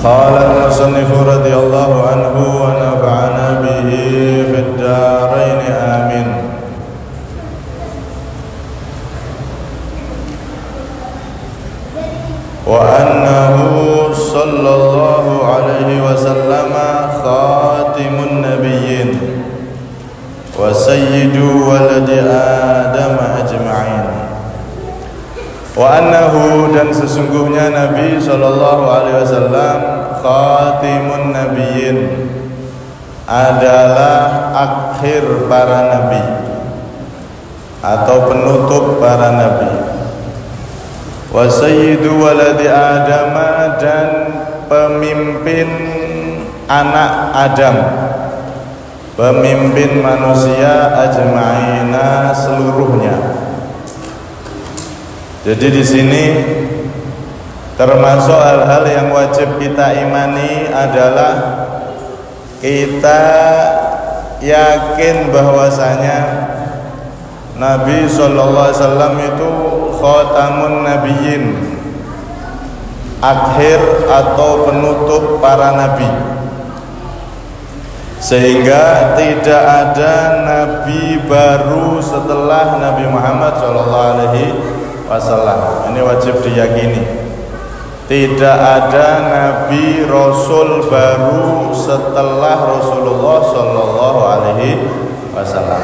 قال المصنف رضي الله عنه ونفعنا به في الدارين آمين. وأنه صلى الله عليه وسلم خاتم النبيين وسيد ولد آدم أجمعين. Wa annahu, dan sesungguhnya Nabi sallallahu alaihi wasallam khatimun nabiyyin, adalah akhir para nabi atau penutup para nabi. Wa sayyidu waladi Adam, dan pemimpin anak Adam, pemimpin manusia ajma'ina, seluruhnya. Jadi di sini termasuk hal-hal yang wajib kita imani adalah kita yakin bahwasanya Nabi sallallahu alaihi wasallam itu khatamun nabiyyin, akhir atau penutup para nabi, sehingga tidak ada nabi baru setelah Nabi Muhammad sallallahu alaihi wasallam. Ini wajib diyakini. Tidak ada nabi rasul baru setelah Rasulullah sallallahu alaihi wasallam.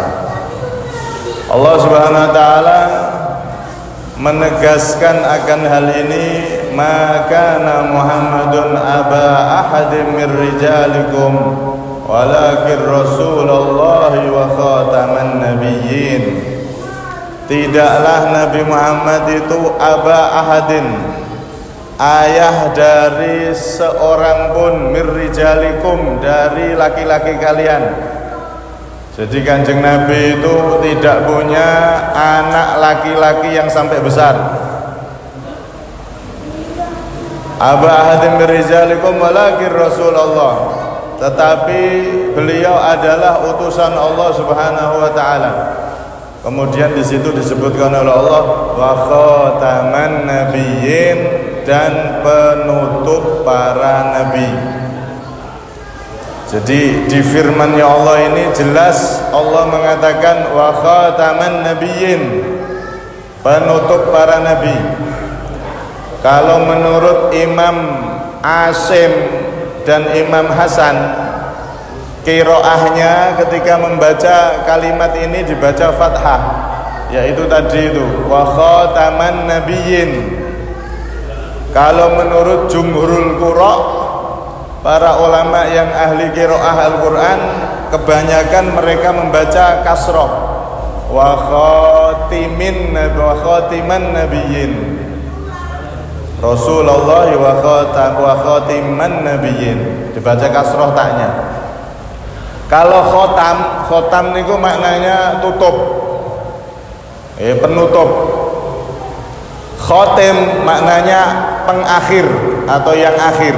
Allah Subhanahu wa taala menegaskan akan hal ini, maka Muhammadun aba ahadin min rijalikum walakin Rasulullah wa khataman nabiyyin. Tidaklah Nabi Muhammad itu aba ahadin, ayah dari seorang pun, mirrijalikum, dari laki-laki kalian. Jadi Kanjeng Nabi itu tidak punya anak laki-laki yang sampai besar. Aba ahadin mirrijalikum walakin Rasulullah, tetapi beliau adalah utusan Allah Subhanahu wa taala. Kemudian di situ disebutkan oleh Allah wa khataman nabiyyin, dan penutup para nabi. Jadi di firman-Nya Allah ini jelas Allah mengatakan wa khataman nabiyyin, penutup para nabi. Kalau menurut Imam Asim dan Imam Hasan, qiraahnya ketika membaca kalimat ini dibaca fathah, yaitu tadi itu wa khataman nabiyyin. Kalau menurut jumhurul qura, para ulama yang ahli qiraah Al-Qur'an, kebanyakan mereka membaca kasrah, wa khatiman nabiyyin, Rasulullah wa khatiman nabiyyin, dibaca kasrah taknya. Kalau khotam niku maknanya tutup, penutup. Khotim maknanya pengakhir atau yang akhir.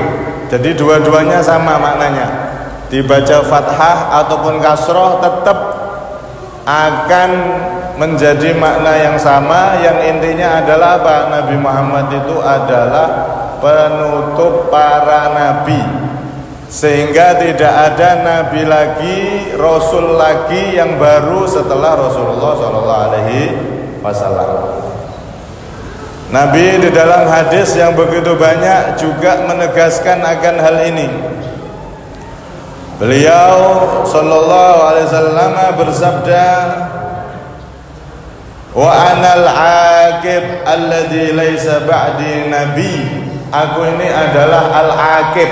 Jadi dua-duanya sama maknanya. Dibaca fathah ataupun kasroh tetap akan menjadi makna yang sama. Yang intinya adalah apa? Nabi Muhammad itu adalah penutup para nabi, sehingga tidak ada nabi lagi, rasul lagi yang baru setelah Rasulullah sallallahu alaihi wasallam. Nabi di dalam hadis yang begitu banyak juga menegaskan akan hal ini. Beliau sallallahu alaihi wasallam bersabda, wa anal aqib alladzi laisa ba'di nabi. Aku ini adalah al-aqib.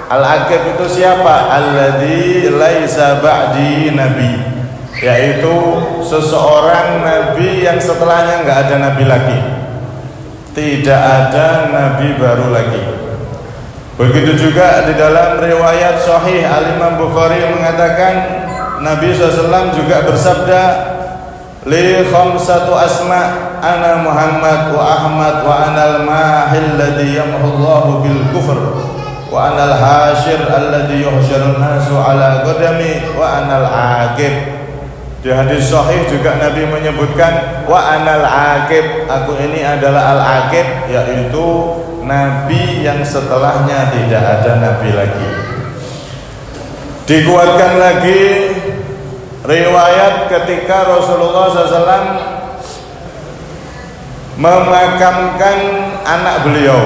Al-aqib itu siapa? Alladzi laisa ba'di nabi, yaitu seseorang nabi yang setelahnya enggak ada nabi lagi. Tidak ada nabi baru lagi. Begitu juga di dalam riwayat sahih Al-Imam Bukhari mengatakan Nabi SAW juga bersabda, li khamsatu asma, ana Muhammad wa Ahmad wa anal mahil ladzi yamhullahu bil kufr wa anal hasyir alladzi yuhsyarun nasu ala qadami wa anal aqib. Di hadis sahih juga Nabi menyebutkan wa anal aqib, aku ini adalah al-aqib, yaitu nabi yang setelahnya tidak ada nabi lagi. Dikuatkan lagi riwayat ketika Rasulullah SAW memakamkan anak beliau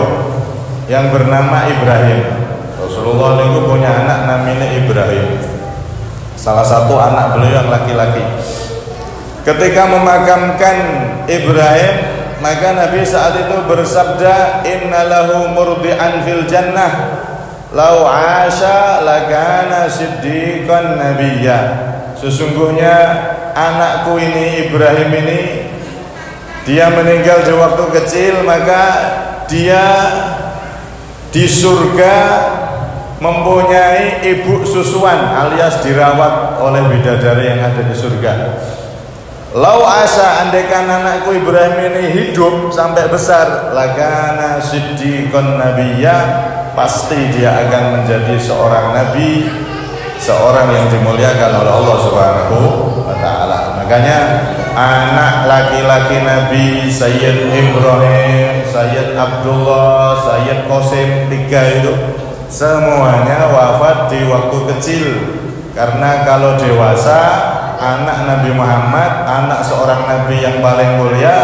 yang bernama Ibrahim. Rasulullah itu punya anak namanya Ibrahim, salah satu anak beliau yang laki-laki. Ketika memakamkan Ibrahim, maka Nabi saat itu bersabda, innalahu murdi'an fil jannah lau asha lakana siddiqan nabiyya. Sesungguhnya anakku ini Ibrahim ini, dia meninggal di waktu kecil, maka dia di surga mempunyai ibu susuan alias dirawat oleh bidadari yang ada di surga. Lau asa, andaikan anakku Ibrahim ini hidup sampai besar, lakana siddiqan nabiyya, pasti dia akan menjadi seorang nabi, seorang yang dimuliakan oleh Allah Subhanahu wa taala. Makanya anak laki-laki Nabi Sayyid Ibrahim, Sayyid Abdullah, Sayyid Qasim, 3 itu semuanya wafat di waktu kecil. Karena kalau dewasa, anak Nabi Muhammad, anak seorang nabi yang paling mulia,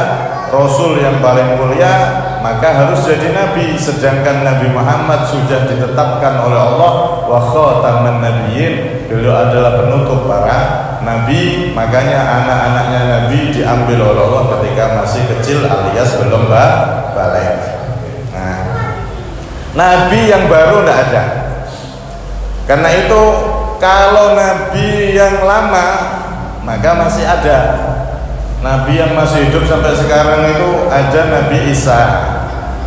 rasul yang paling mulia, maka harus jadi nabi. Sedangkan Nabi Muhammad sudah ditetapkan oleh Allah wa khataman nabiyyin, beliau adalah penutup para nabi. Makanya anak-anaknya nabi diambil oleh Allah ketika masih kecil alias belum balik. Nah, nabi yang baru tidak ada. Karena itu kalau nabi yang lama maka masih ada. Nabi yang masih hidup sampai sekarang itu ada Nabi Isa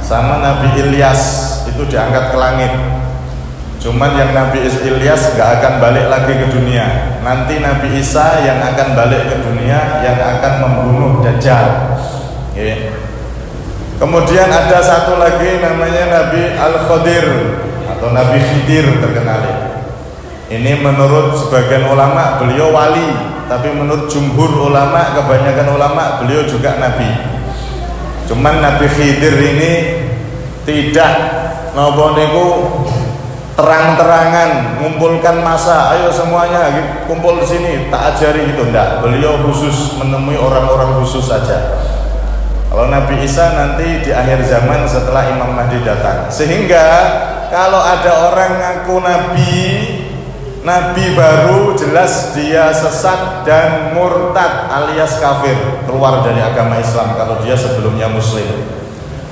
sama Nabi Ilyas, itu diangkat ke langit. Cuman yang Nabi Ilyas gak akan balik lagi ke dunia. Nanti Nabi Isa yang akan balik ke dunia, yang akan membunuh Dajjal. Kemudian ada satu lagi namanya Nabi Al-Khadir atau Nabi Khidir terkenal. Ini menurut sebagian ulama beliau wali, tapi menurut jumhur ulama, kebanyakan ulama, beliau juga nabi. Cuman Nabi Khidir ini tidak niku terang-terangan ngumpulkan massa, ayo semuanya kumpul di sini tak ajari gitu, enggak. Beliau khusus menemui orang-orang khusus saja. Kalau Nabi Isa nanti di akhir zaman setelah Imam Mahdi datang. Sehingga kalau ada orang ngaku nabi baru, jelas dia sesat dan murtad alias kafir, keluar dari agama Islam kalau dia sebelumnya muslim.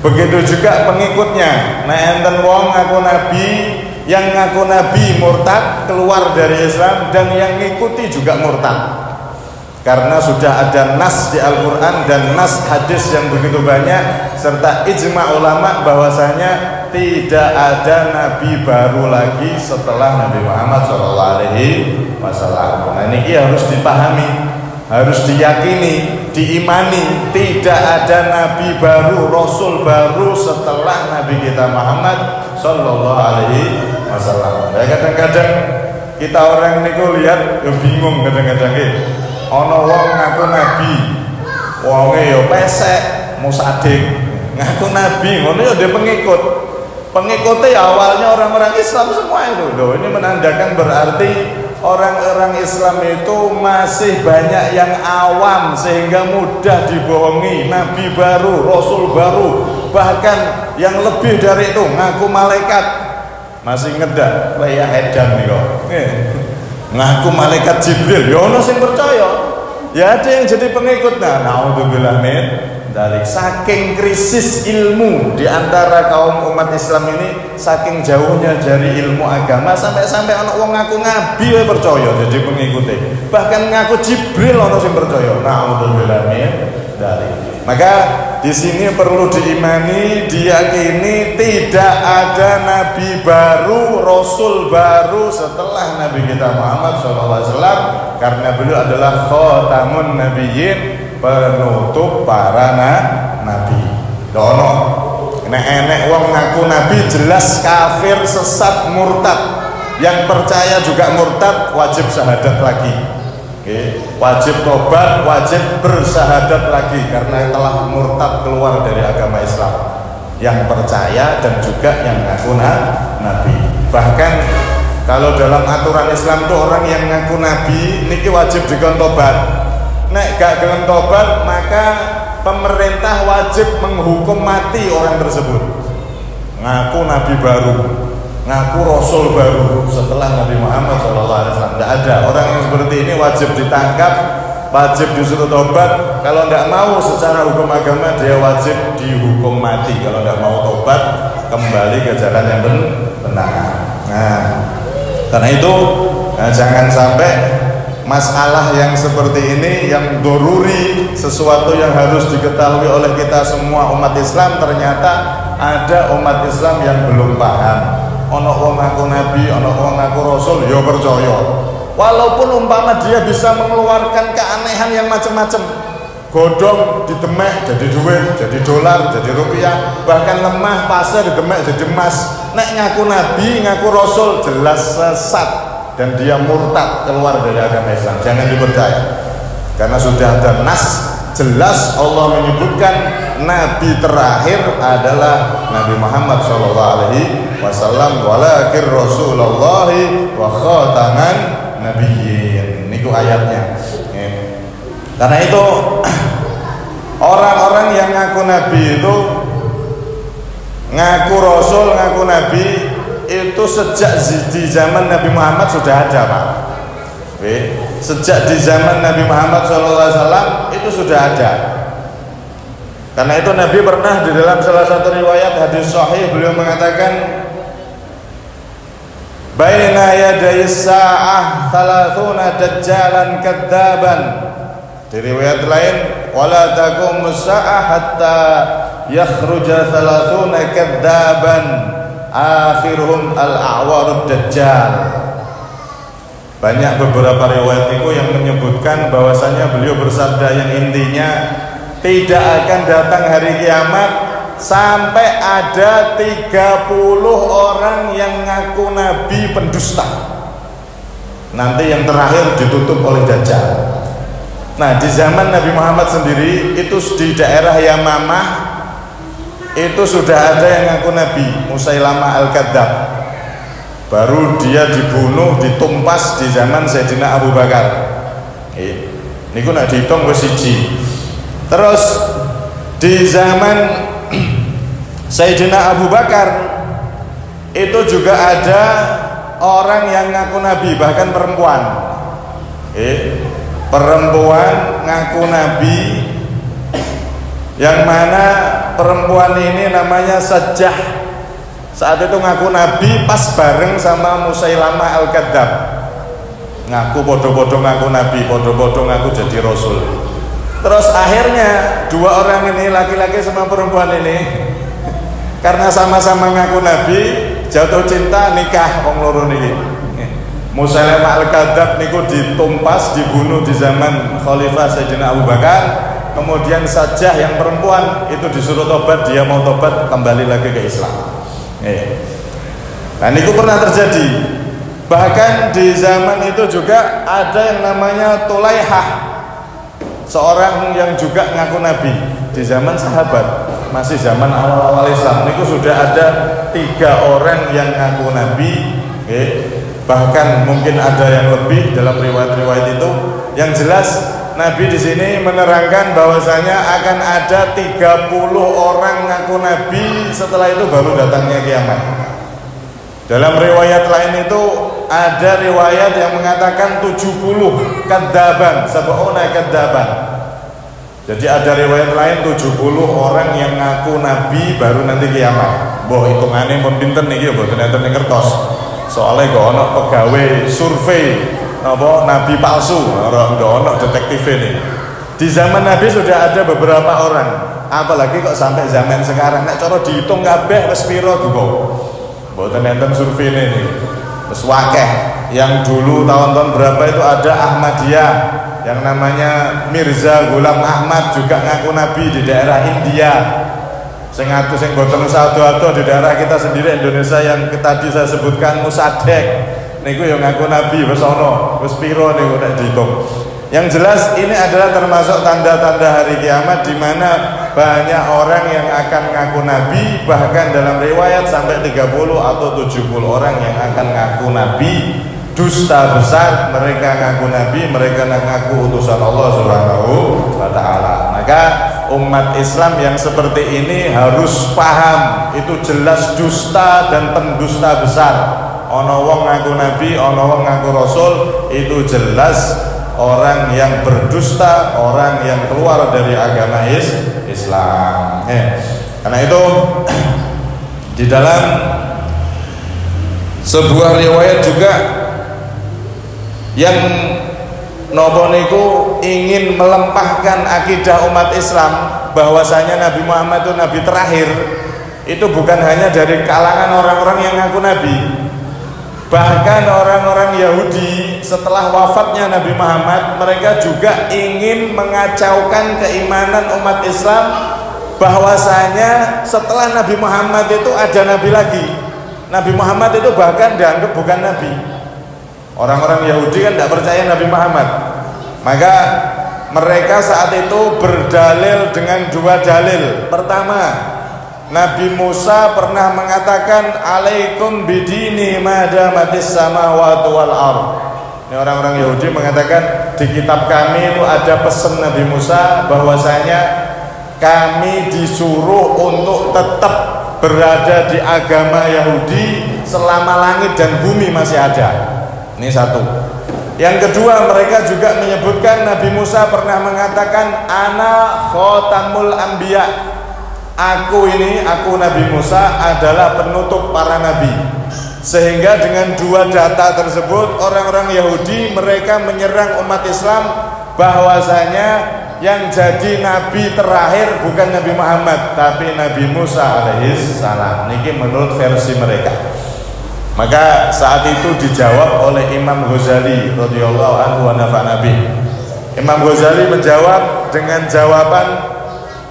Begitu juga pengikutnya. Nah, enten wong ngaku nabi, yang ngaku nabi murtad, keluar dari Islam, dan yang ngikuti juga murtad. Karena sudah ada nas di Al-Quran dan nas hadis yang begitu banyak, serta ijma ulama bahwasanya tidak ada nabi baru lagi setelah Nabi Muhammad SAW. Nah, ini harus dipahami, harus diyakini, diimani. Tidak ada nabi baru, rasul baru setelah Nabi kita Muhammad SAW. Ya, kadang-kadang kita orang ini lihat ya bingung kadang-kadang. Ono wong ngaku nabi, wonge ya pesek, musadik, ngaku nabi, ngono ya dia pengikut. Pengikutnya ya awalnya orang-orang Islam semua itu. Loh, ini menandakan berarti orang-orang Islam itu masih banyak yang awam sehingga mudah dibohongi. Nabi baru, rasul baru, bahkan yang lebih dari itu ngaku malaikat, masih ngedak, kayak edan nih kok. Ngaku malaikat Jibril, ya ono sing percaya, ya ada yang jadi pengikut. Nah, naudzubillah min dari saking krisis ilmu di antara kaum umat Islam ini, saking jauhnya dari ilmu agama, sampai-sampai ono wong ngaku nabi we percaya jadi pengikutnya, bahkan ngaku Jibril ono sing percaya. Naudzubillah min dari. Maka di sini perlu diimani, diyakini tidak ada nabi baru, rasul baru setelah Nabi kita Muhammad SAW, karena beliau adalah khatamun nabiyyin, penutup para nabi. Dono, enek wong ngaku nabi jelas kafir, sesat, murtad. Yang percaya juga murtad, wajib syahadat lagi. Wajib tobat, wajib bersyahadat lagi karena telah murtad keluar dari agama Islam. yang percaya dan juga yang ngaku nabi. Bahkan kalau dalam aturan Islam itu orang yang ngaku nabi niki wajib dikon tobat. Nek gak gelem tobat maka pemerintah wajib menghukum mati orang tersebut. Ngaku nabi baru, ngaku rasul baru setelah Nabi Muhammad SAW. Tidak ada orang yang seperti ini, wajib ditangkap, wajib disuruh tobat. Kalau tidak mau secara hukum agama dia wajib dihukum mati. Kalau tidak mau tobat kembali ke jalan yang benar. Nah, karena itu jangan sampai masalah yang seperti ini yang doruri, sesuatu yang harus diketahui oleh kita semua umat Islam, ternyata ada umat Islam yang belum paham. Ono wong ngaku nabi, ono wong ngaku rasul, ya percaya. Walaupun umpama dia bisa mengeluarkan keanehan yang macam-macam, godong didemek jadi duit, jadi dolar, jadi rupiah, bahkan lemah pasir didemek jadi emas. Nek ngaku nabi, ngaku rasul, jelas sesat dan dia murtad, keluar dari agama Islam. Jangan dipercaya, karena sudah ada nas jelas Allah menyebutkan nabi terakhir adalah Nabi Muhammad SAW, walakin Rasulullah wa khataman nabiyyin. Niku ayatnya. Karena itu orang-orang yang ngaku nabi itu, ngaku rasul, ngaku nabi itu sejak di zaman Nabi Muhammad sudah ada, Pak. Sejak di zaman Nabi Muhammad SAW itu sudah ada. Karena itu Nabi pernah di dalam salah satu riwayat hadis sahih beliau mengatakan, baina yaday sa'ah 30 dajjalan kadzaban. Di riwayat lain, wala taqumus sa'ah hatta yakhruja 30 kadzaban akhiruhum al-a'warud dajjal. Banyak beberapa riwayat itu yang menyebutkan bahwasanya beliau bersabda yang intinya tidak akan datang hari kiamat sampai ada 30 orang yang ngaku nabi pendusta. Nanti yang terakhir ditutup oleh Dajjal. Nah, di zaman Nabi Muhammad sendiri itu di daerah Yamamah itu sudah ada yang ngaku nabi, Musailamah Al-Kadzab. Baru dia dibunuh, ditumpas di zaman Sayyidina Abu Bakar. Niku nak dihitung wis siji. Terus di zaman Sayyidina Abu Bakar itu juga ada orang yang ngaku nabi, bahkan perempuan. Perempuan ngaku nabi, yang mana perempuan ini namanya Sajjah. Saat itu ngaku nabi pas bareng sama Musailamah Al-Kadzab. Ngaku podo-podo ngaku nabi, podo-podo ngaku jadi rasul. Terus akhirnya dua orang ini, laki-laki sama perempuan ini, karena sama-sama ngaku nabi, jatuh cinta, nikah wong loro niki. Musailamah Al-Kadzab niku ditumpas, dibunuh di zaman Khalifah Sayyidina Abu Bakar. Kemudian Sajjah yang perempuan itu disuruh tobat, dia mau tobat kembali lagi ke Islam. Nah, itu pernah terjadi. Bahkan di zaman itu juga ada yang namanya Tulaihah, seorang yang juga ngaku nabi di zaman sahabat, masih zaman awal-awal Islam. Itu sudah ada 3 orang yang ngaku nabi. Bahkan mungkin ada yang lebih dalam riwayat-riwayat itu. Yang jelas Nabi di sini menerangkan bahwasanya akan ada 30 orang ngaku nabi, setelah itu baru datangnya kiamat. Dalam riwayat lain itu ada riwayat yang mengatakan 70 kadzaban, sab'una kadzaban. Jadi ada riwayat lain 70 orang yang ngaku nabi baru nanti kiamat. Mbah hitungane mun pinten niki mboten enten ning kertos. Soalnya gak ono pegawai survei apa nabi palsu, orang ono detektif ini. Di zaman Nabi sudah ada beberapa orang, apalagi kok sampai zaman sekarang. Nek cara dihitung kabeh wis pira duka. Mboten enten survei ini. Wis akeh. Yang dulu tahun-tahun berapa itu ada Ahmadiyah yang namanya Mirza Ghulam Ahmad juga ngaku nabi di daerah India. Sing ngaku sing boten usah-usah di daerah kita sendiri Indonesia yang tadi saya sebutkan Musadek. Niku yang ngaku nabi wis ana, wis pira niku nek dihitung. Yang jelas ini adalah termasuk tanda-tanda hari kiamat, di mana banyak orang yang akan ngaku nabi, bahkan dalam riwayat sampai 30 atau 70 orang yang akan ngaku nabi. Dusta besar, mereka ngaku nabi, mereka ngaku utusan Allah Subhanahu wa taala. Maka umat Islam yang seperti ini harus paham, itu jelas dusta dan pendusta besar. Ono wong ngaku nabi, ono wong ngaku rasul, itu jelas orang yang berdusta, orang yang keluar dari agama Islam. Karena itu di dalam sebuah riwayat juga yang nopo niku ingin melempahkan akidah umat Islam bahwasanya Nabi Muhammad itu nabi terakhir, itu bukan hanya dari kalangan orang-orang yang ngaku nabi. Bahkan orang-orang Yahudi setelah wafatnya Nabi Muhammad, mereka juga ingin mengacaukan keimanan umat Islam bahwasanya setelah Nabi Muhammad itu ada nabi lagi. Nabi Muhammad itu bahkan dianggap bukan nabi. Orang-orang Yahudi kan tidak percaya Nabi Muhammad. Maka mereka saat itu berdalil dengan dua dalil. Pertama, Nabi Musa pernah mengatakan alaikum bidini madamatis samawati wal ardh. Ini orang-orang Yahudi mengatakan di kitab kami itu ada pesan Nabi Musa bahwasanya kami disuruh untuk tetap berada di agama Yahudi selama langit dan bumi masih ada. Ini satu. Yang kedua, mereka juga menyebutkan Nabi Musa pernah mengatakan ana khotamul anbiya. Aku Nabi Musa adalah penutup para nabi. Sehingga dengan dua data tersebut, orang-orang Yahudi mereka menyerang umat Islam bahwasanya yang jadi nabi terakhir bukan Nabi Muhammad, tapi Nabi Musa alaihissalam. Niki menurut versi mereka. Maka saat itu dijawab oleh Imam Ghazali radhiyallahu anhu wa nafa'ana bih. Imam Ghazali menjawab dengan jawaban,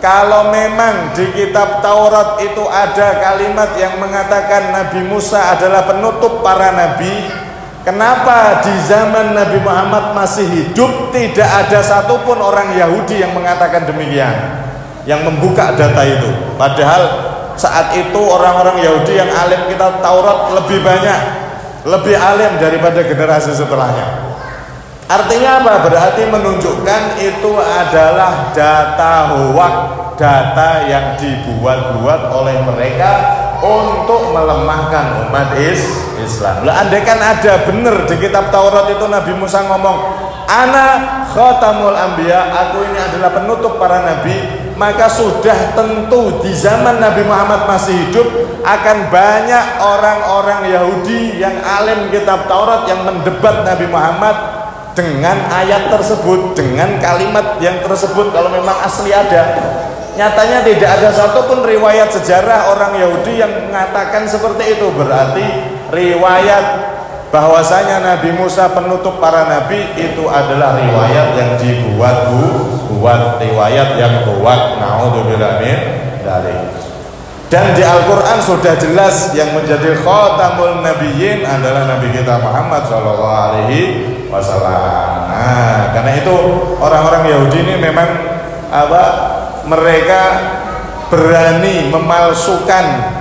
kalau memang di kitab Taurat itu ada kalimat yang mengatakan Nabi Musa adalah penutup para nabi, kenapa di zaman Nabi Muhammad masih hidup tidak ada satupun orang Yahudi yang mengatakan demikian, yang membuka data itu? Padahal saat itu orang-orang Yahudi yang alim kitab Taurat lebih banyak, lebih alim daripada generasi setelahnya. Artinya apa? Berarti menunjukkan itu adalah data hoak, data yang dibuat-buat oleh mereka untuk melemahkan umat Islam. Lah andaikan ada benar di kitab Taurat itu Nabi Musa ngomong ana khatamul anbiya, aku ini adalah penutup para nabi, maka sudah tentu di zaman Nabi Muhammad masih hidup akan banyak orang-orang Yahudi yang alim kitab Taurat yang mendebat Nabi Muhammad dengan ayat tersebut, dengan kalimat yang tersebut kalau memang asli ada. Nyatanya tidak ada satupun riwayat sejarah orang Yahudi yang mengatakan seperti itu. Berarti riwayat bahwasanya Nabi Musa penutup para nabi itu adalah riwayat yang dibuat, riwayat yang hoak. Naudzubillah min dzalik. Dan di Al-Quran sudah jelas yang menjadi khatamul nabiyyin adalah Nabi kita Muhammad SAW. Nah, karena itu orang-orang Yahudi ini memang mereka berani memalsukan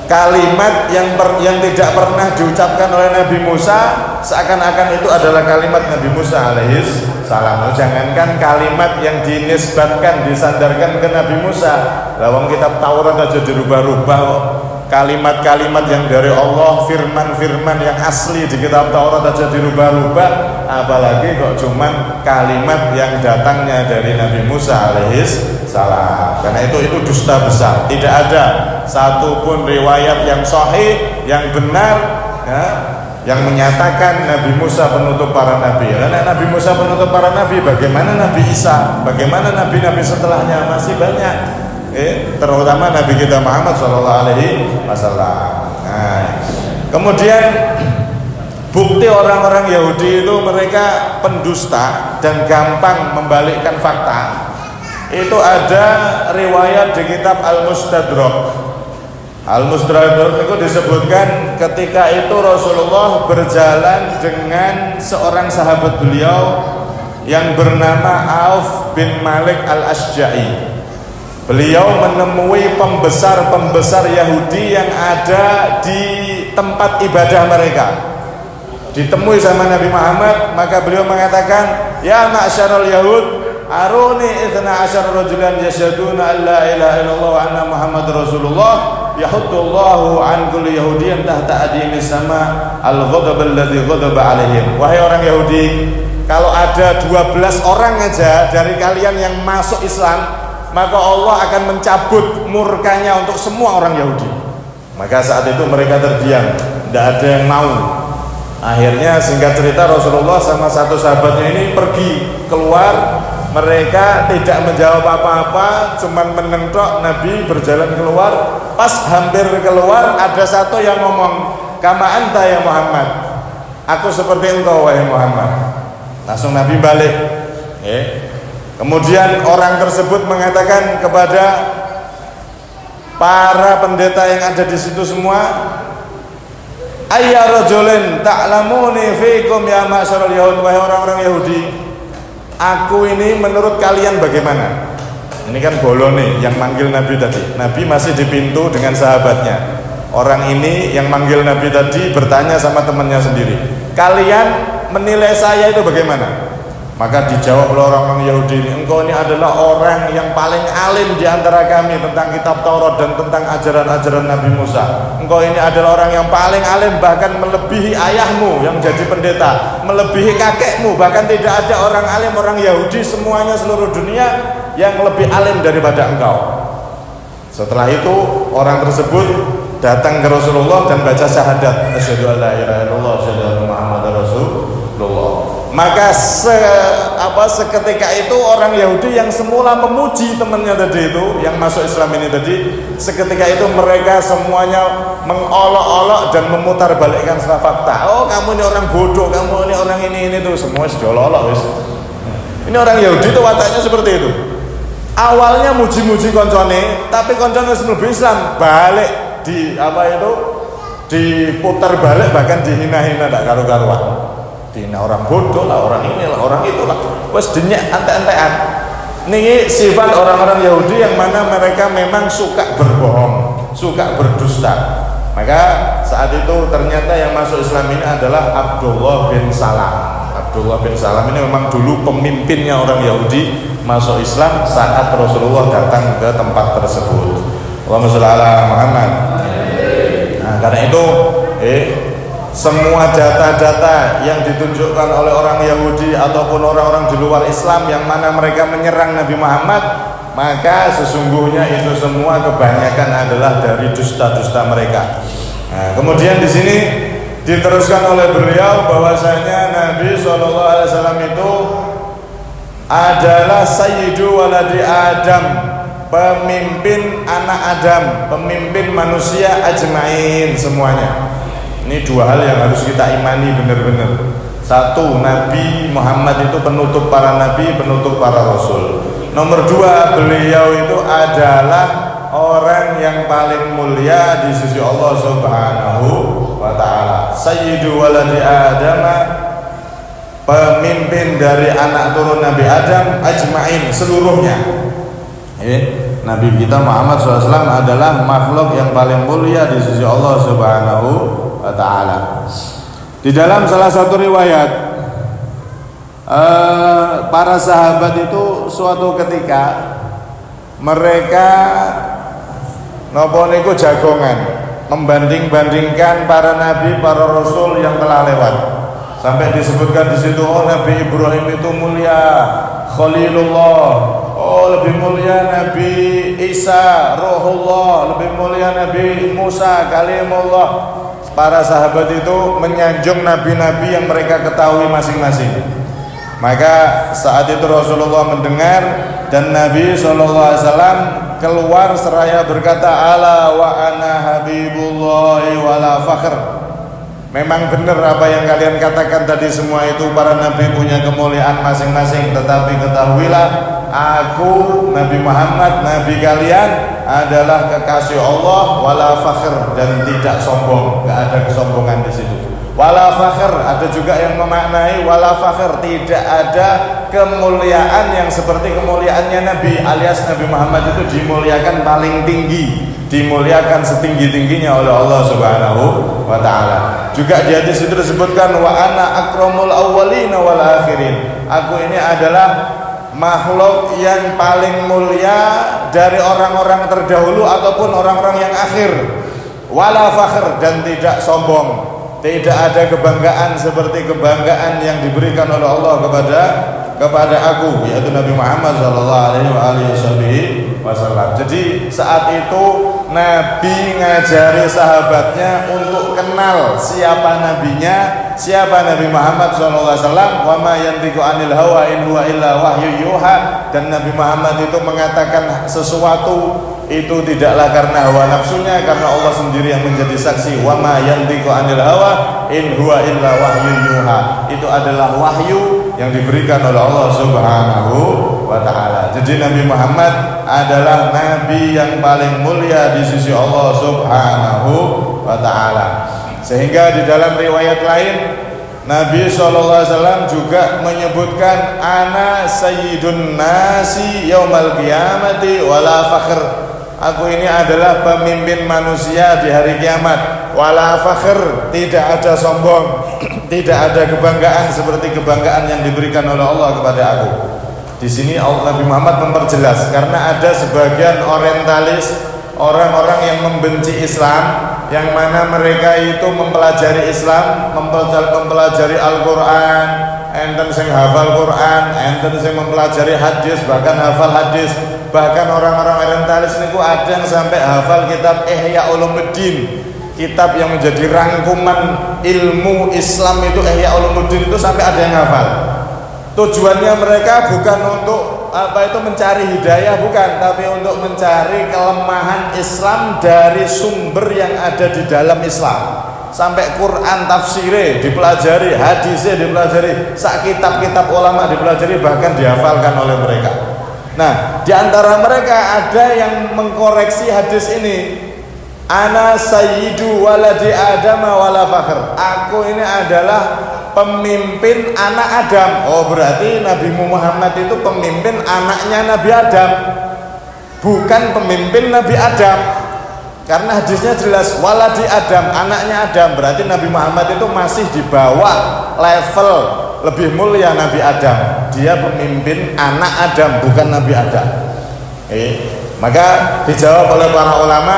kalimat yang tidak pernah diucapkan oleh Nabi Musa, seakan-akan itu adalah kalimat Nabi Musa alaihissalam. Jangankan kalimat yang dinisbatkan, disandarkan ke Nabi Musa, lawang kitab Taurat aja dirubah-rubah kok. Kalimat-kalimat yang dari Allah, firman-firman yang asli di kitab Taurat aja dirubah-rubah, apalagi kok cuman kalimat yang datangnya dari Nabi Musa alaihissalam. Karena itu dusta besar. Tidak ada satupun riwayat yang sahih, yang benar, ya, yang menyatakan Nabi Musa penutup para nabi. Karena Nabi Musa penutup para nabi, bagaimana Nabi Isa, bagaimana nabi-nabi setelahnya? Masih banyak. Terutama Nabi kita Muhammad SAW. Nah, kemudian bukti orang-orang Yahudi itu mereka pendusta dan gampang membalikkan fakta. Itu ada riwayat di kitab Al-Mustadrak. Al-Mustadrak itu disebutkan ketika itu Rasulullah berjalan dengan seorang sahabat beliau yang bernama Auf bin Malik al-Ashja'i. Beliau menemui pembesar-pembesar Yahudi yang ada di tempat ibadah mereka. Ditemui sama Nabi Muhammad, maka beliau mengatakan, "Ya ma'syarul Yahud, aruni 12 rajulan yashhaduna an la ilaha illallah wa anna Muhammadar Rasulullah, yahuddullahu an kulli yahudiyan tahta adimis sama al-ghadab alladhi ghadaba alaihim." Wahai orang Yahudi, kalau ada 12 orang aja dari kalian yang masuk Islam, maka Allah akan mencabut murkanya untuk semua orang Yahudi. Maka saat itu mereka terdiam, tidak ada yang mau. Akhirnya singkat cerita, Rasulullah sama satu sahabatnya ini pergi keluar. Mereka tidak menjawab apa-apa, cuman menentok. Nabi berjalan keluar. Pas hampir keluar, ada satu yang ngomong, "Kama anta ya Muhammad." Aku seperti engkau wahai Muhammad. Langsung Nabi balik. Kemudian orang tersebut mengatakan kepada para pendeta yang ada di situ semua, "Ayya rajulin ta'lamuni fikum ya ma'syarul Yahud." Wahai orang-orang Yahudi, aku ini menurut kalian bagaimana? Ini kan Bolo nih yang manggil Nabi tadi. Nabi masih di pintu dengan sahabatnya. Orang ini yang manggil Nabi tadi bertanya sama temannya sendiri, "Kalian menilai saya itu bagaimana?" Maka dijawab oleh orang-orang Yahudi ini, "Engkau ini adalah orang yang paling alim di antara kami tentang kitab Taurat dan tentang ajaran-ajaran Nabi Musa. Engkau ini adalah orang yang paling alim, bahkan melebihi ayahmu yang jadi pendeta, melebihi kakekmu. Bahkan tidak ada orang alim, orang Yahudi semuanya seluruh dunia yang lebih alim daripada engkau." Setelah itu orang tersebut datang ke Rasulullah dan baca syahadat, "Asyhadu an la ilaha illallah wa asyhadu anna Muhammadar Rasulullah." Maka seketika itu orang Yahudi yang semula memuji temannya tadi itu, yang masuk Islam ini tadi, seketika itu mereka semuanya mengolok-olok dan memutarbalikkan fakta. "Oh, kamu ini orang bodoh, kamu ini orang ini tuh." Semua diolok-olok wis. Ini orang Yahudi itu wataknya seperti itu. Awalnya muji-muji koncone, tapi koncone lebih Islam, balik diputar balik, bahkan dihina-hina tak karu-karuan. Dina orang bodoh lah, orang inilah, orang itulah, wes dinyak ante-antean. Ini sifat orang-orang Yahudi yang mana mereka memang suka berbohong, suka berdusta. Maka saat itu ternyata yang masuk Islam ini adalah Abdullah bin Salam. Abdullah bin Salam ini memang dulu pemimpinnya orang Yahudi masuk Islam saat Rasulullah datang ke tempat tersebut. Allahumma sholli ala Muhammad. Nah, karena itu semua data-data yang ditunjukkan oleh orang Yahudi ataupun orang-orang di luar Islam yang mana mereka menyerang Nabi Muhammad, maka sesungguhnya itu semua kebanyakan adalah dari dusta-dusta mereka. Nah, kemudian di sini diteruskan oleh beliau bahwasanya Nabi SAW itu adalah Sayyidu Waladi Adam, pemimpin anak Adam, pemimpin manusia ajmain semuanya. Ini dua hal yang harus kita imani benar-benar. Satu, Nabi Muhammad itu penutup para nabi, penutup para rasul. Nomor dua, beliau itu adalah orang yang paling mulia di sisi Allah Subhanahu wa ta'ala. Sayyidu waladi Adam, pemimpin dari anak turun Nabi Adam ajmain seluruhnya. Nabi kita Muhammad SAW adalah makhluk yang paling mulia di sisi Allah Subhanahu wa ta'ala. Di dalam salah satu riwayat, para sahabat itu suatu ketika mereka nopo niku jagongan membanding-bandingkan para nabi, para rasul yang telah lewat. Sampai disebutkan di situ, oh Nabi Ibrahim itu mulia, Khalilullah. Oh lebih mulia Nabi Isa, Ruhullah. Lebih mulia Nabi Musa, Kalimullah. Para sahabat itu menyanjung nabi-nabi yang mereka ketahui masing-masing. Maka saat itu Rasulullah mendengar dan Nabi SAW keluar seraya berkata, ala wa ana habibullahi wala fakhr. Memang benar apa yang kalian katakan tadi semua itu, para nabi punya kemuliaan masing-masing, tetapi ketahuilah aku Nabi Muhammad, nabi kalian adalah kekasih Allah wala fakhr, dan tidak sombong, enggak ada kesombongan di situ. Wala fakhr ada juga yang memaknai wala fakhr, tidak ada kemuliaan yang seperti kemuliaannya Nabi, alias Nabi Muhammad itu dimuliakan paling tinggi, dimuliakan setinggi-tingginya oleh Allah Subhanahu wa taala. Juga di hadis itu disebutkan wa ana akramul awwalina wal akhirin. Aku ini adalah makhluk yang paling mulia dari orang-orang terdahulu ataupun orang-orang yang akhir. Wala fakhr, dan tidak sombong. Tidak ada kebanggaan seperti kebanggaan yang diberikan oleh Allah kepada aku, yaitu Nabi Muhammad sallallahu alaihi wasallam. Jadi saat itu Nabi ngajari sahabatnya untuk kenal siapa nabinya, siapa Nabi Muhammad sallallahu alaihi wasallam. Wa ma yantiqu anil hawa in huwa illa wahyu yuha. Dan Nabi Muhammad itu mengatakan sesuatu itu tidaklah karena hawa nafsunya, karena Allah sendiri yang menjadi saksi. Wa ma yantiqu anil hawa in huwa illa wahyu yuha. Itu adalah wahyu yang diberikan oleh Allah Subhanahu wa taala. Jadi Nabi Muhammad adalah nabi yang paling mulia di sisi Allah Subhanahu wa taala. Sehingga di dalam riwayat lain Nabi SAW juga menyebutkan ana sayyidun nasi yaumal qiyamati wala fakhr. Aku ini adalah pemimpin manusia di hari kiamat. Wala fakhr, tidak ada sombong, tidak ada kebanggaan seperti kebanggaan yang diberikan oleh Allah kepada aku. Di sini Nabi Muhammad memperjelas, karena ada sebagian orientalis, orang-orang yang membenci Islam, yang mana mereka itu mempelajari Islam, mempelajari Al-Quran, enten sing hafal Quran, enten sing mempelajari hadis, bahkan hafal hadis. Bahkan orang-orang orientalis niku ada yang sampai hafal kitab Ihya Ulumuddin, kitab yang menjadi rangkuman ilmu Islam itu. Ihya Ulumuddin itu sampai ada yang hafal. Tujuannya mereka bukan untuk mencari hidayah, bukan, tapi untuk mencari kelemahan Islam dari sumber yang ada di dalam Islam. Sampai Quran tafsirnya dipelajari, hadisnya dipelajari, sak kitab-kitab ulama dipelajari, bahkan dihafalkan oleh mereka. Nah, di antara mereka ada yang mengkoreksi hadis ini. Ana sayyidu waladi Adam wala fakhr. Aku ini adalah pemimpin anak Adam. Oh, berarti Nabi Muhammad itu pemimpin anaknya Nabi Adam, bukan pemimpin Nabi Adam. Karena hadisnya jelas waladi Adam, anaknya Adam. Berarti Nabi Muhammad itu masih di bawah level lebih mulia Nabi Adam. Dia pemimpin anak Adam, bukan Nabi Adam. Maka dijawab oleh para ulama,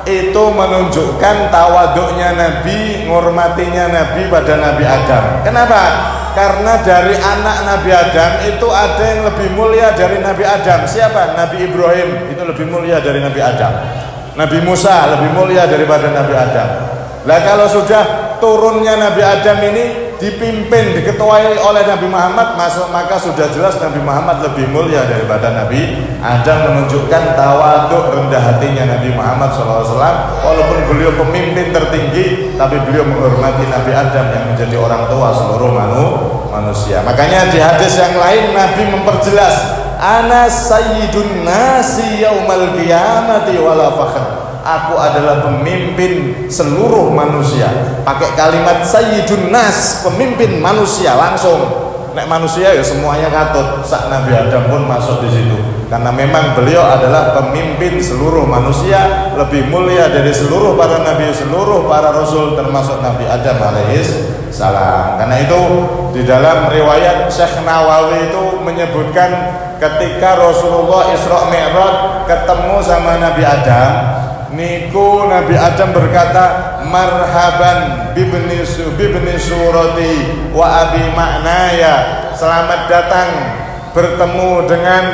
itu menunjukkan tawaduknya Nabi, ngormatinya Nabi pada Nabi Adam. Kenapa? Karena dari anak Nabi Adam itu ada yang lebih mulia dari Nabi Adam. Siapa? Nabi Ibrahim itu lebih mulia dari Nabi Adam. Nabi Musa lebih mulia daripada Nabi Adam. Lah kalau sudah turunnya Nabi Adam ini dipimpin, diketuai oleh Nabi Muhammad, maka sudah jelas Nabi Muhammad lebih mulia daripada Nabi Adam, menunjukkan tawaduk, rendah hatinya Nabi Muhammad SAW. Walaupun beliau pemimpin tertinggi, tapi beliau menghormati Nabi Adam yang menjadi orang tua seluruh manusia. Makanya di hadis yang lain Nabi memperjelas, ana sayyidun nasi yaumal qiyamati wala fakhr. Aku adalah pemimpin seluruh manusia. Pakai kalimat sayyidun nas, pemimpin manusia langsung. Nek manusia ya semuanya katut. Sak Nabi Adam pun masuk di situ. Karena memang beliau adalah pemimpin seluruh manusia, lebih mulia dari seluruh para nabi, seluruh para rasul, termasuk Nabi Adam alaihis salam. Karena itu di dalam riwayat Syekh Nawawi itu menyebutkan ketika Rasulullah Isra Mi'raj ketemu sama Nabi Adam, niku Nabi Adam berkata, marhaban bibni surati wa abi maknaya. Selamat datang bertemu dengan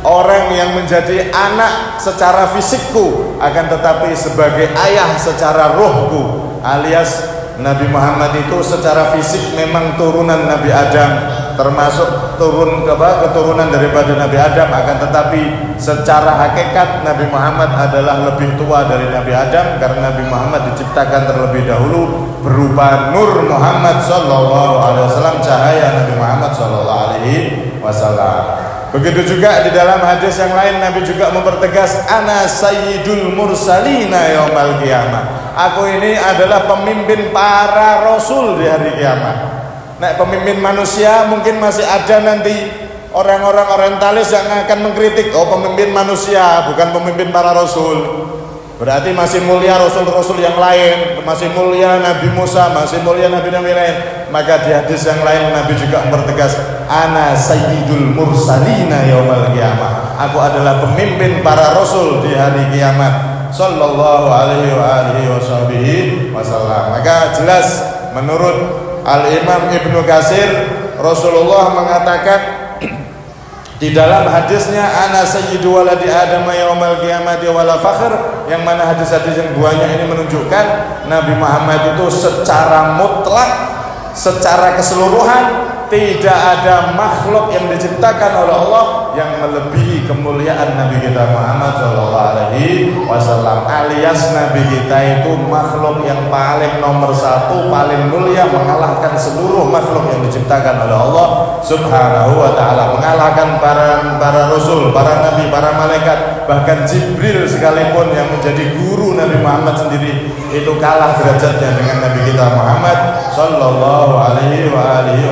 orang yang menjadi anak secara fisikku, akan tetapi sebagai ayah secara rohku. Alias Nabi Muhammad itu secara fisik memang turunan Nabi Adam, termasuk keturunan daripada Nabi Adam, akan tetapi secara hakikat Nabi Muhammad adalah lebih tua dari Nabi Adam, karena Nabi Muhammad diciptakan terlebih dahulu berupa Nur Muhammad sallallahu alaihi wasallam, cahaya Nabi Muhammad sallallahu alaihi wasallam. Begitu juga di dalam hadis yang lain Nabi juga mempertegas, ana sayyidul mursalina yaumal qiyamah. Aku ini adalah pemimpin para rasul di hari kiamat. Nah, pemimpin manusia mungkin masih ada nanti orang-orang orientalis yang akan mengkritik, oh pemimpin manusia bukan pemimpin para rasul. Berarti masih mulia rasul-rasul yang lain, masih mulia Nabi Musa, masih mulia nabi-nabi lain. Maka di hadis yang lain Nabi juga mempertegas, ana sayyidul mursalina yaumal qiyamah. Aku adalah pemimpin para rasul di hari kiamat. Sallallahu alaihi wa alihi wasallam. Maka jelas menurut Al-Imam Ibnu Katsir, Rasulullah mengatakan di dalam hadisnya ana sayyidu waladi adam yaumal qiyamati wala fakhr, yang mana hadis-hadis yang banyak ini menunjukkan Nabi Muhammad itu secara mutlak, secara keseluruhan tidak ada makhluk yang diciptakan oleh Allah yang melebihi kemuliaan Nabi kita Muhammad sallallahu alaihi wasallam, alias Nabi kita itu makhluk yang paling nomor satu, paling mulia, mengalahkan seluruh makhluk yang diciptakan oleh Allah subhanahu wa ta'ala, mengalahkan para rasul, para nabi, para malaikat, bahkan Jibril sekalipun yang menjadi guru Nabi Muhammad sendiri itu kalah derajatnya dengan Nabi kita Muhammad sallallahu alaihi wa alihi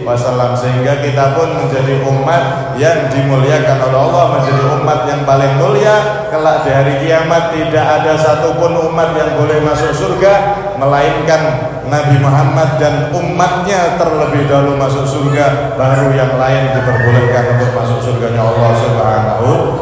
wasallam. Sehingga kita pun menjadi umat yang dimuliakan oleh Allah, menjadi umat yang paling mulia. Kelak di hari kiamat tidak ada satupun umat yang boleh masuk surga melainkan Nabi Muhammad dan umatnya terlebih dahulu masuk surga, baru yang lain diperbolehkan untuk masuk surganya Allah subhanahu